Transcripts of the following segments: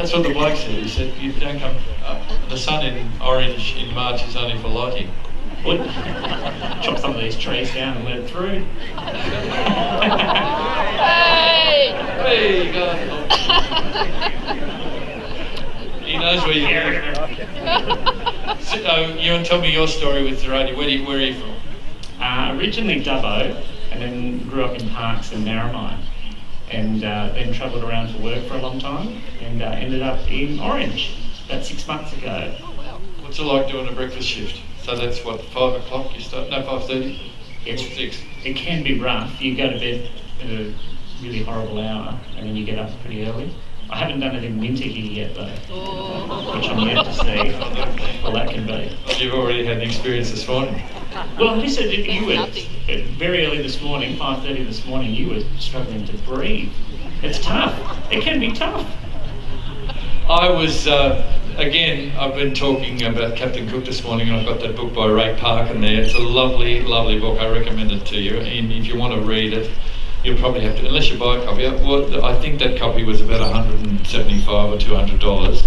That's what the bloke said. He said, you don't come... the sun in Orange in March is only for lighting. Would chop some of these trees down and let it through. Hey, you got He knows where you're So, Ewan, tell me your story with the radio. Where are you from? Originally Dubbo, and then grew up in Parkes and Narromine, and then travelled around for work for a long time, and ended up in Orange about 6 months ago. What's it like doing a breakfast shift? So that's what, 5 o'clock you start? No, 5:30? It's 6. It can be rough. You go to bed at a really horrible hour, and then you get up pretty early. I haven't done it in winter here yet, though, which I'm yet to see what that can be. Well, you've already had an experience this morning. Well, listen, you were very early this morning, 5:30 this morning. You were struggling to breathe. It's tough. It can be tough. I was, again, I've been talking about Captain Cook this morning, and I've got that book by Ray Parkin there. It's a lovely, lovely book. I recommend it to you. And if you want to read it, you'll probably have to, unless you buy a copy. Well, I think that copy was about $175 or $200.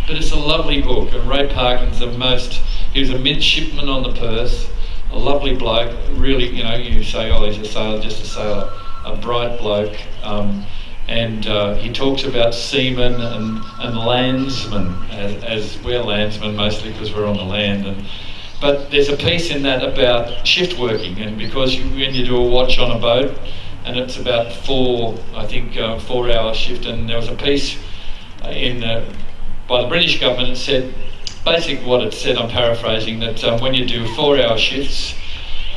But it's a lovely book, and Ray Parkin's he was a midshipman on the Perth, a lovely bloke, really, you say, oh, he's a sailor, just a sailor, a bright bloke. And he talks about seamen and landsmen, as we're landsmen mostly because we're on the land. But there's a piece in that about shift working, and because when you do a watch on a boat, and it's about 4 hour shift, and there was a piece by the British government. It said, basically what it said, I'm paraphrasing, that when you do 4-hour shifts,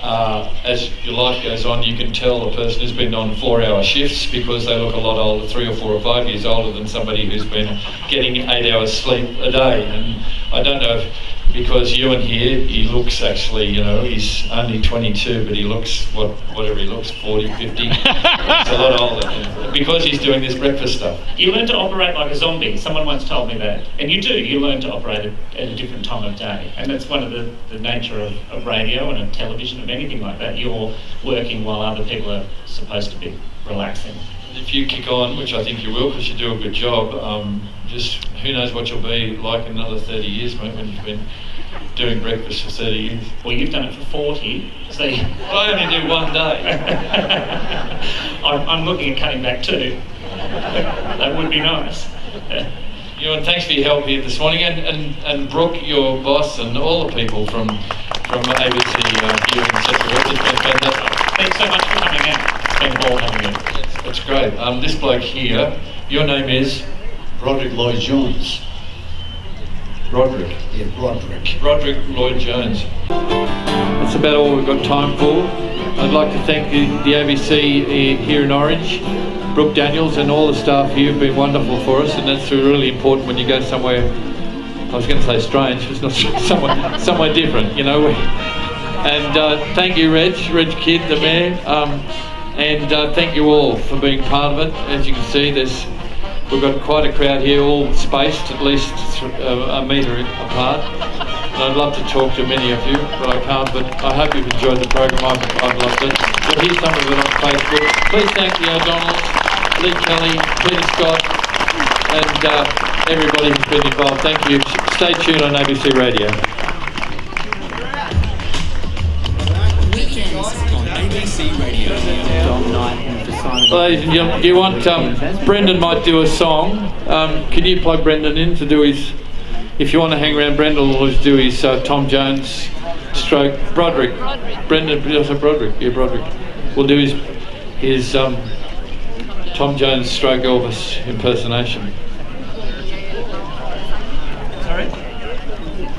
as your life goes on, you can tell a person who's been on 4-hour shifts because they look a lot older, 3 or 4 or 5 years older than somebody who's been getting 8 hours sleep a day. And I don't know if, because Ewan here, he looks actually, he's only 22, but he looks, whatever he looks, 40, 50. He's a lot older, because he's doing this breakfast stuff. You learn to operate like a zombie. Someone once told me that. And you do. You learn to operate at a different time of day. And that's one of the nature of radio and of television, of anything like that. You're working while other people are supposed to be relaxing. If you kick on, which I think you will because you do a good job, just who knows what you'll be like in another 30 years, mate, when you've been doing breakfast for 30 years. Well, you've done it for 40, so... I only do one day. I'm looking at cutting back too. That would be nice. Ewan, thanks for your help here this morning, and Brooke, your boss, and all the people from ABC here in Central. It's been fantastic. Thanks so much for coming in. It's been a ball having you. That's great. This bloke here, your name is? Roderick Lloyd-Jones. Roderick? Yeah, Roderick. Roderick Lloyd-Jones. That's about all we've got time for. I'd like to thank the ABC here in Orange, Brooke Daniels, and all the staff here have been wonderful for us, and that's really important when you go somewhere, I was going to say strange, it's not somewhere different, And thank you, Reg Kidd, the mayor, and thank you all for being part of it. As you can see, we've got quite a crowd here, all spaced at least a metre apart. And I'd love to talk to many of you, but I can't. But I hope you've enjoyed the program. I've loved it. You'll hear some of it on Facebook. Please thank the O'Donnells, Lee Kelly, Peter Scott, and everybody who's been involved. Thank you. Stay tuned on ABC Radio. ABC Radio. Dom Knight and for Simon. Ladies and gentlemen, do you want Brendan might do a song. Can you plug Brendan in to do his? If you want to hang around, Brendan will do his Tom Jones stroke Broderick. Brendan, Broderick. Yeah, Broderick. Will do his Tom Jones stroke Elvis impersonation.